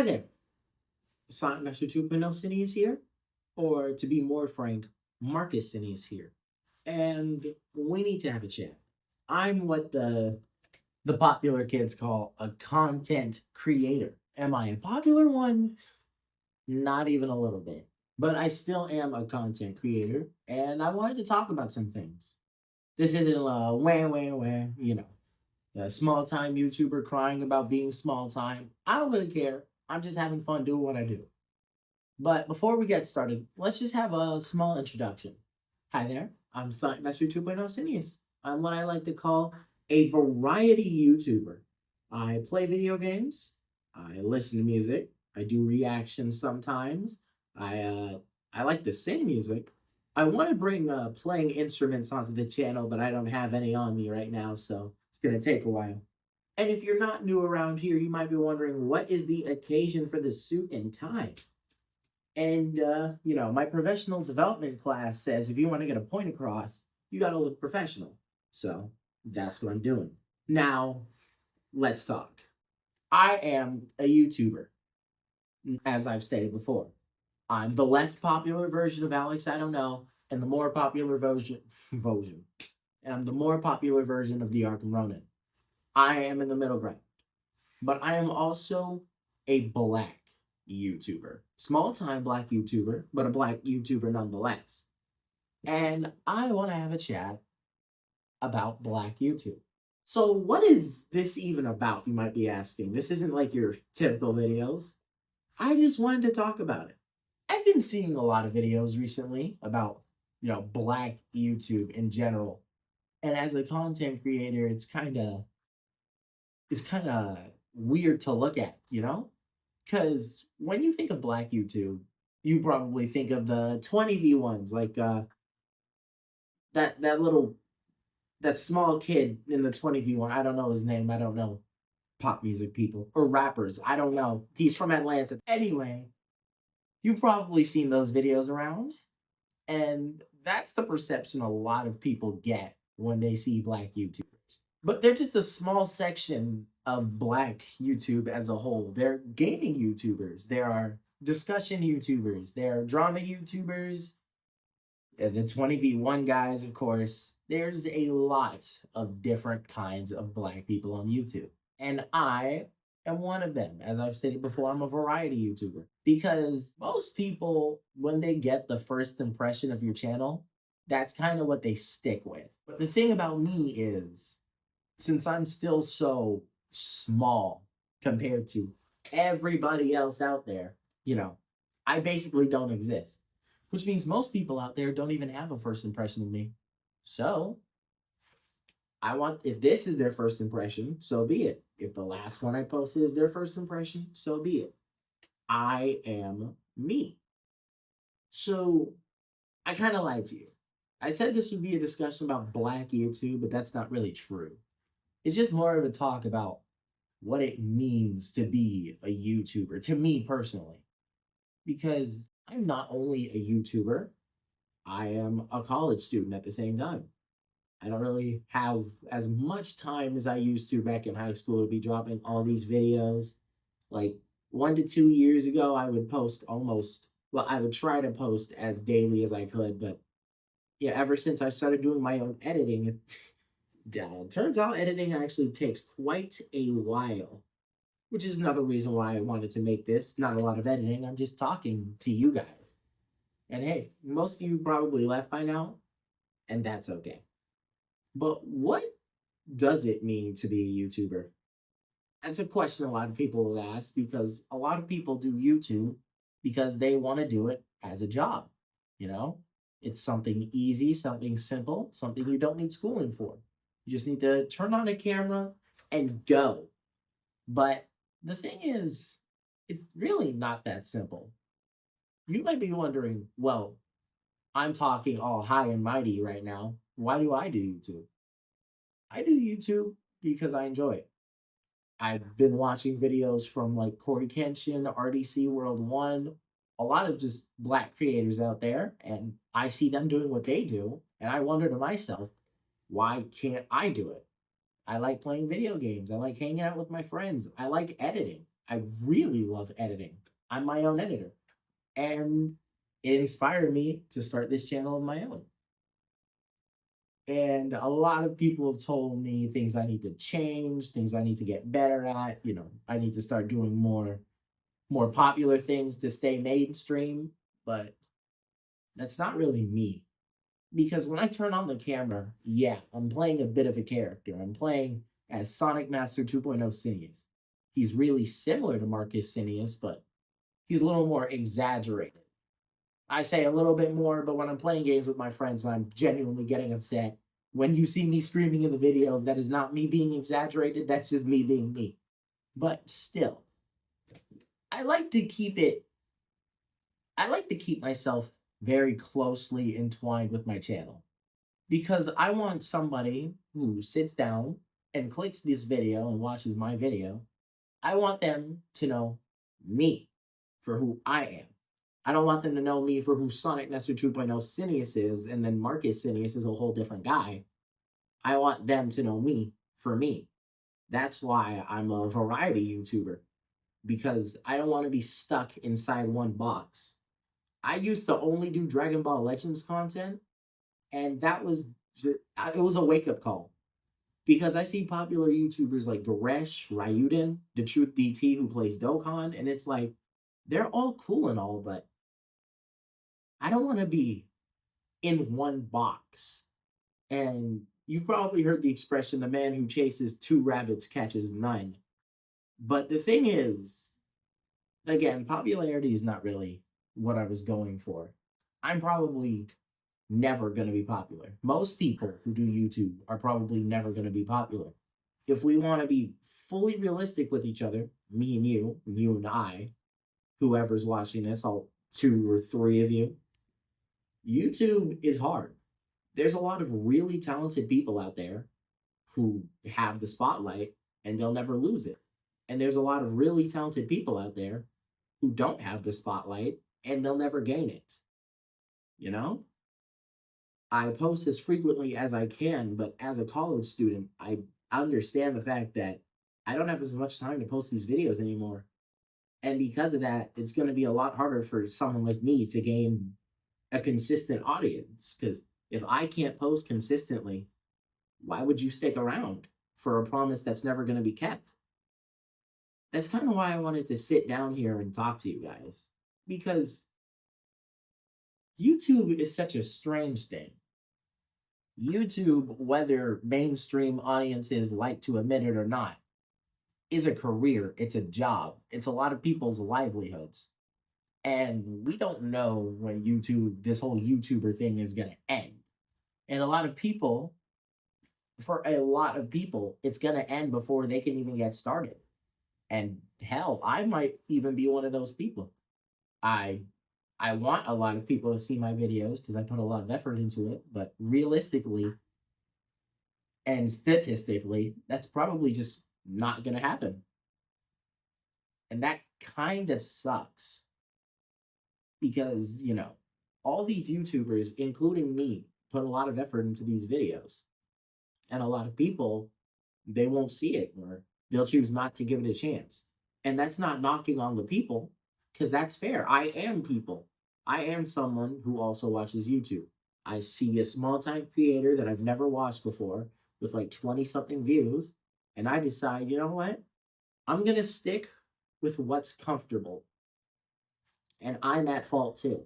Hi there, Sonic Master 2.0 Cine is here, or to be more frank, Marcus Cine is here, and we need to have a chat. I'm what the popular kids call a content creator. Am I a popular one? Not even a little bit, but I still am a content creator, and I wanted to talk about some things. This isn't a a small time YouTuber crying about being small time. I don't really care. I'm just having fun doing what I do. But before we get started, let's just have a small introduction. Hi there, I'm Sonic Master 2.0 Sinius. I'm what I like to call a variety YouTuber. I play video games, I listen to music, I do reactions sometimes, I uh, I like to sing music. I want to bring playing instruments onto the channel, but I don't have any on me right now, so it's gonna take a while. And if you're not new around here, you might be wondering what is the occasion for the suit and tie? And, my professional development class says if you want to get a point across, you got to look professional. So that's what I'm doing. Now, let's talk. I am a YouTuber, as I've stated before. I'm the less popular version of Alex, I don't know, and the more popular version. And I'm the more popular version of the Arkham Ronin. I am in the middle ground. But I am also a black YouTuber. Small time black YouTuber, but a black YouTuber nonetheless. And I want to have a chat about black YouTube. So, what is this even about? You might be asking. This isn't like your typical videos. I just wanted to talk about it. I've been seeing a lot of videos recently about, black YouTube in general. And as a content creator, it's kind of weird to look at, Because when you think of black YouTube, you probably think of the 20v ones, like that little that small kid in the 20v one. I don't know his name. I don't know pop music people or rappers. I don't know. He's from Atlanta. Anyway, you've probably seen those videos around, and that's the perception a lot of people get when they see black YouTubers. But they're just a small section of black YouTube as a whole. They're gaming YouTubers. There are discussion YouTubers. There are drama YouTubers. The 20v1 guys, of course. There's a lot of different kinds of black people on YouTube. And I am one of them. As I've stated before, I'm a variety YouTuber. Because most people, when they get the first impression of your channel, that's kind of what they stick with. But the thing about me is, since I'm still so small compared to everybody else out there, I basically don't exist. Which means most people out there don't even have a first impression of me. So, if this is their first impression, so be it. If the last one I posted is their first impression, so be it. I am me. So, I kind of lied to you. I said this would be a discussion about black YouTube, but that's not really true. It's just more of a talk about what it means to be a YouTuber, to me personally. Because I'm not only a YouTuber, I am a college student at the same time. I don't really have as much time as I used to back in high school to be dropping all these videos. Like 1 to 2 years ago, I would post I would try to post as daily as I could. But yeah, ever since I started doing my own editing, turns out editing actually takes quite a while, which is another reason why I wanted to make this. Not a lot of editing, I'm just talking to you guys. And hey, most of you probably left by now, and that's okay. But what does it mean to be a YouTuber? That's a question a lot of people will ask because a lot of people do YouTube because they want to do it as a job. You know, it's something easy, something simple, something you don't need schooling for. You just need to turn on a camera and go. But the thing is, it's really not that simple. You might be wondering, well, I'm talking all high and mighty right now. Why do I do YouTube? I do YouTube because I enjoy it. I've been watching videos from like Corey Kenshin, RDC World 1, a lot of just black creators out there, and I see them doing what they do, and I wonder to myself, why can't I do it? I like playing video games. I like hanging out with my friends. I like editing. I really love editing. I'm my own editor. And it inspired me to start this channel of my own. And a lot of people have told me things I need to change, things I need to get better at. I need to start doing more popular things to stay mainstream. But that's not really me. Because when I turn on the camera, yeah, I'm playing a bit of a character. I'm playing as Sonic Master 2.0 Sinius. He's really similar to Marcus Sinius, but he's a little more exaggerated. I say a little bit more, but when I'm playing games with my friends and I'm genuinely getting upset, when you see me screaming in the videos, that is not me being exaggerated, that's just me being me. But still, I like to keep it, I like to keep myself very closely entwined with my channel because I want somebody who sits down and clicks this video and watches my video. I want them to know me for who I am. I don't want them to know me for who Sonic Master 2.0 Sinius is, and then Marcus Sinius is a whole different guy. I want them to know me for me. That's why I'm a variety YouTuber, because I don't want to be stuck inside one box. I used to only do Dragon Ball Legends content, and it was a wake up call. Because I see popular YouTubers like Goresh, Ryuden, The Truth DT, who plays Dokkan, and it's like, they're all cool and all, but I don't want to be in one box. And you've probably heard the expression, the man who chases two rabbits catches none. But the thing is, again, popularity is not really what I was going for. I'm probably never going to be popular. Most people who do YouTube are probably never going to be popular. If we want to be fully realistic with each other, me and you and I, whoever's watching this, all two or three of you, YouTube is hard. There's a lot of really talented people out there who have the spotlight and they'll never lose it. And there's a lot of really talented people out there who don't have the spotlight and they'll never gain it. You know? I post as frequently as I can, but as a college student, I understand the fact that I don't have as much time to post these videos anymore. And because of that, it's going to be a lot harder for someone like me to gain a consistent audience. Because if I can't post consistently, why would you stick around for a promise that's never going to be kept? That's kind of why I wanted to sit down here and talk to you guys. Because YouTube is such a strange thing. YouTube, whether mainstream audiences like to admit it or not, is a career, it's a job, it's a lot of people's livelihoods. And we don't know when this whole YouTuber thing is going to end. And for a lot of people, it's going to end before they can even get started. And hell, I might even be one of those people. I want a lot of people to see my videos because I put a lot of effort into it, but realistically and statistically, that's probably just not going to happen. And that kind of sucks because, all these YouTubers, including me, put a lot of effort into these videos. And a lot of people, they won't see it or they'll choose not to give it a chance. And that's not knocking on the people because that's fair. I am people. I am someone who also watches YouTube. I see a small time creator that I've never watched before with like 20 something views. And I decide, you know what? I'm going to stick with what's comfortable. And I'm at fault too.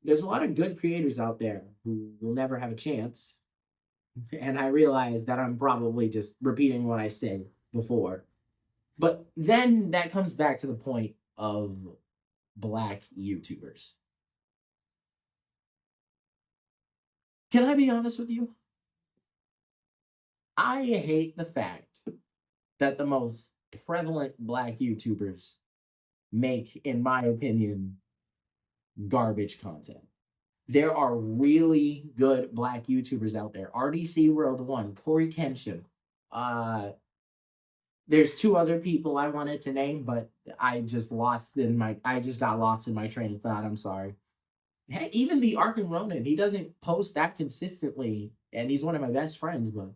There's a lot of good creators out there who will never have a chance. And I realize that I'm probably just repeating what I said before. But then that comes back to the point of Black YouTubers. Can I be honest with you? I hate the fact that the most prevalent Black YouTubers make, in my opinion, garbage content. There are really good Black YouTubers out there. RDC World 1, Corey Kenshin. There's two other people I wanted to name, but I just got lost in my train of thought. I'm sorry. Heck, even the Ark and Ronan, he doesn't post that consistently, and he's one of my best friends, but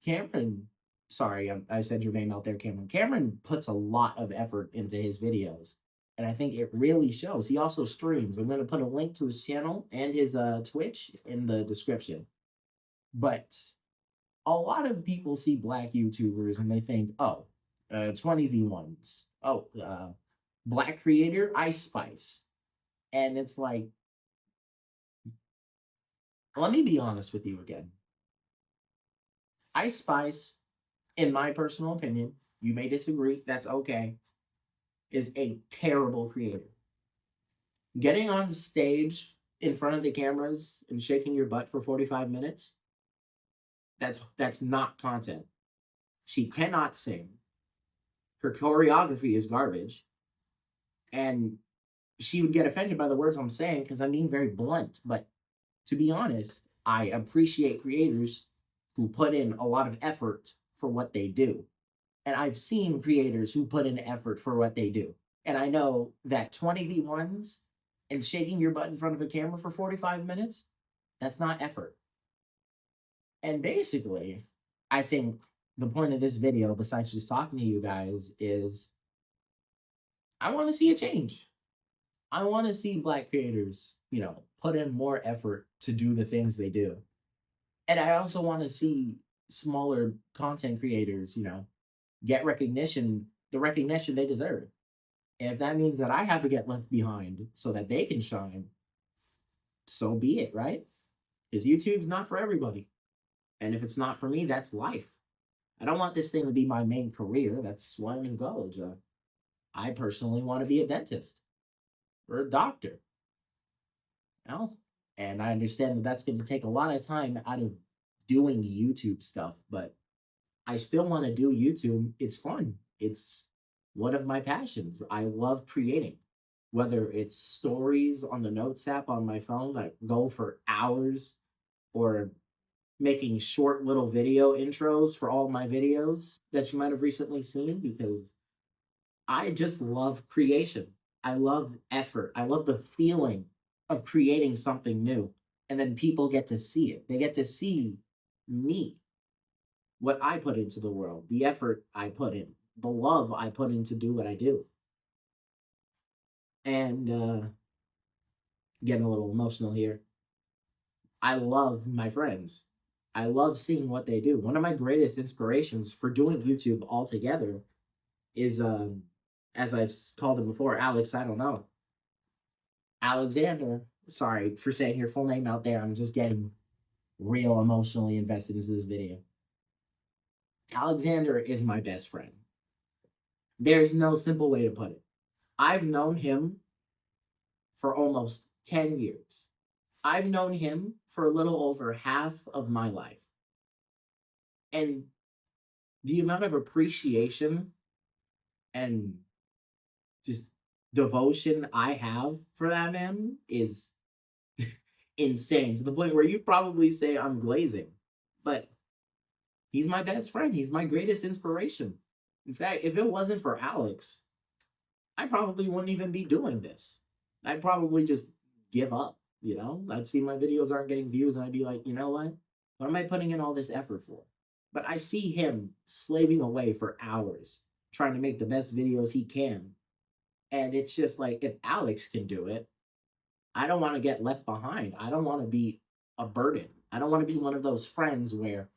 Cameron Sorry, I said your name out there, Cameron. Cameron puts a lot of effort into his videos, and I think it really shows. He also streams. I'm going to put a link to his channel and his Twitch in the description. But a lot of people see black YouTubers and they think, oh, 20v1s. Oh, black creator, Ice Spice. And it's like, let me be honest with you again. Ice Spice, in my personal opinion, you may disagree, that's okay, is a terrible creator. Getting on stage in front of the cameras and shaking your butt for 45 minutes, that's not content. She cannot sing. Her choreography is garbage. And she would get offended by the words I'm saying because I'm being very blunt. But to be honest, I appreciate creators who put in a lot of effort for what they do. And I've seen creators who put in effort for what they do. And I know that 20v1s and shaking your butt in front of a camera for 45 minutes, that's not effort. And basically, I think the point of this video, besides just talking to you guys, is I want to see a change. I want to see black creators, put in more effort to do the things they do. And I also want to see smaller content creators, get recognition, the recognition they deserve. And if that means that I have to get left behind so that they can shine, so be it, right? Because YouTube's not for everybody. And if it's not for me, that's life. I don't want this thing to be my main career. That's why I'm in college. I personally want to be a dentist or a doctor. And I understand that that's going to take a lot of time out of doing YouTube stuff, but I still want to do YouTube. It's fun. It's one of my passions. I love creating, whether it's stories on the Notes app on my phone that go for hours, or making short little video intros for all my videos that you might have recently seen, because I just love creation. I love effort. I love the feeling of creating something new. And then people get to see it. They get to see me, what I put into the world, the effort I put in, the love I put in to do what I do. And getting a little emotional here. I love my friends. I love seeing what they do. One of my greatest inspirations for doing YouTube altogether is, as I've called him before, Alex, I don't know. Alexander. Sorry for saying your full name out there. I'm just getting real emotionally invested into this video. Alexander is my best friend. There's no simple way to put it. I've known him for almost 10 years. I've known him for a little over half of my life. And the amount of appreciation and just devotion I have for that man is insane, to the point where you probably say I'm glazing. But he's my best friend. He's my greatest inspiration. In fact, if it wasn't for Alex, I probably wouldn't even be doing this. I'd probably just give up, I'd see my videos aren't getting views and I'd be like, you know what? What am I putting in all this effort for? But I see him slaving away for hours, trying to make the best videos he can. And it's just like, if Alex can do it, I don't want to get left behind. I don't want to be a burden. I don't want to be one of those friends where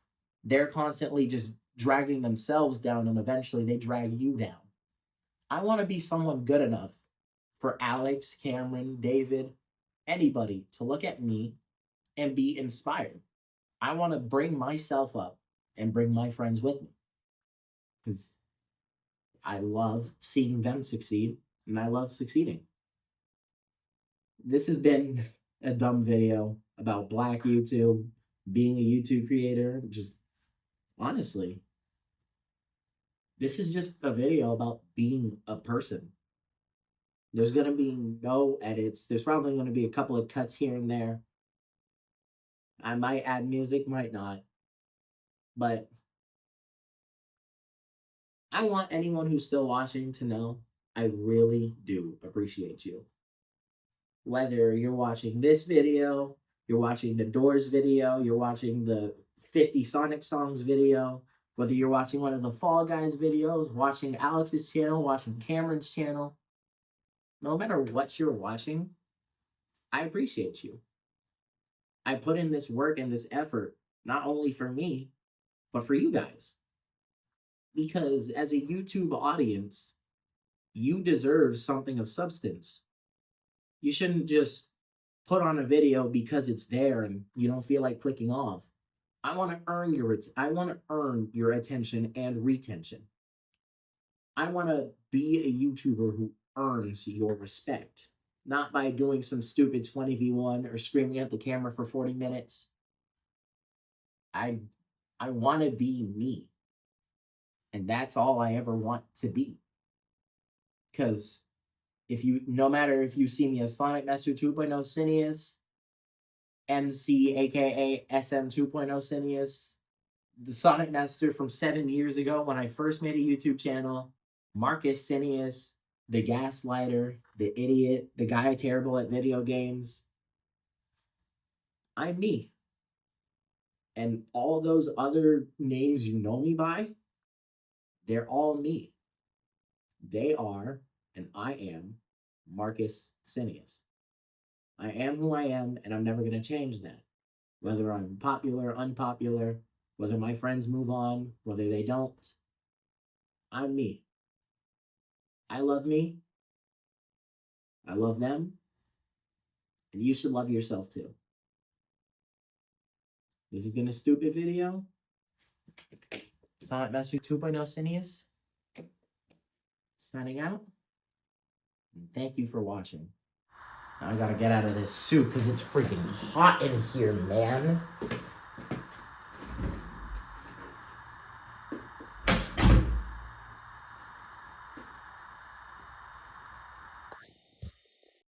they're constantly just dragging themselves down and eventually they drag you down. I want to be someone good enough for Alex, Cameron, David, anybody to look at me and be inspired. I want to bring myself up and bring my friends with me, because I love seeing them succeed and I love succeeding. This has been a dumb video about black YouTube, being a YouTube creator. Just honestly, this is just a video about being a person. There's going to be no edits. There's probably going to be a couple of cuts here and there. I might add music, might not. But I want anyone who's still watching to know I really do appreciate you. Whether you're watching this video, you're watching the Doors video, you're watching the 50 Sonic Songs video, Whether you're watching one of the Fall Guys videos, watching Alex's channel, watching Cameron's channel, no matter what you're watching, I appreciate you. I put in this work and this effort, not only for me, but for you guys. Because as a YouTube audience, you deserve something of substance. You shouldn't just put on a video because it's there and you don't feel like clicking off. I want to earn your attention and retention. I want to be a YouTuber who earns your respect, not by doing some stupid 20v1 or screaming at the camera for 40 minutes. I want to be me. And that's all I ever want to be. Because no matter if you see me as Sonic Master 2.0 Cineas, MC aka SM 2.0 Cineas, the Sonic Master from 7 years ago when I first made a YouTube channel, Marcus Cineas, the gaslighter, the idiot, the guy terrible at video games. I'm me. And all those other names you know me by, they're all me. They are, and I am, Marcus Cineas. I am who I am, and I'm never going to change that. Whether I'm popular, unpopular, whether my friends move on, whether they don't, I'm me. I love me. I love them. And you should love yourself too. This has been a stupid video. Sonic Master 2.0 Cineas signing out. And thank you for watching. Now I gotta get out of this suit because it's freaking hot in here, man.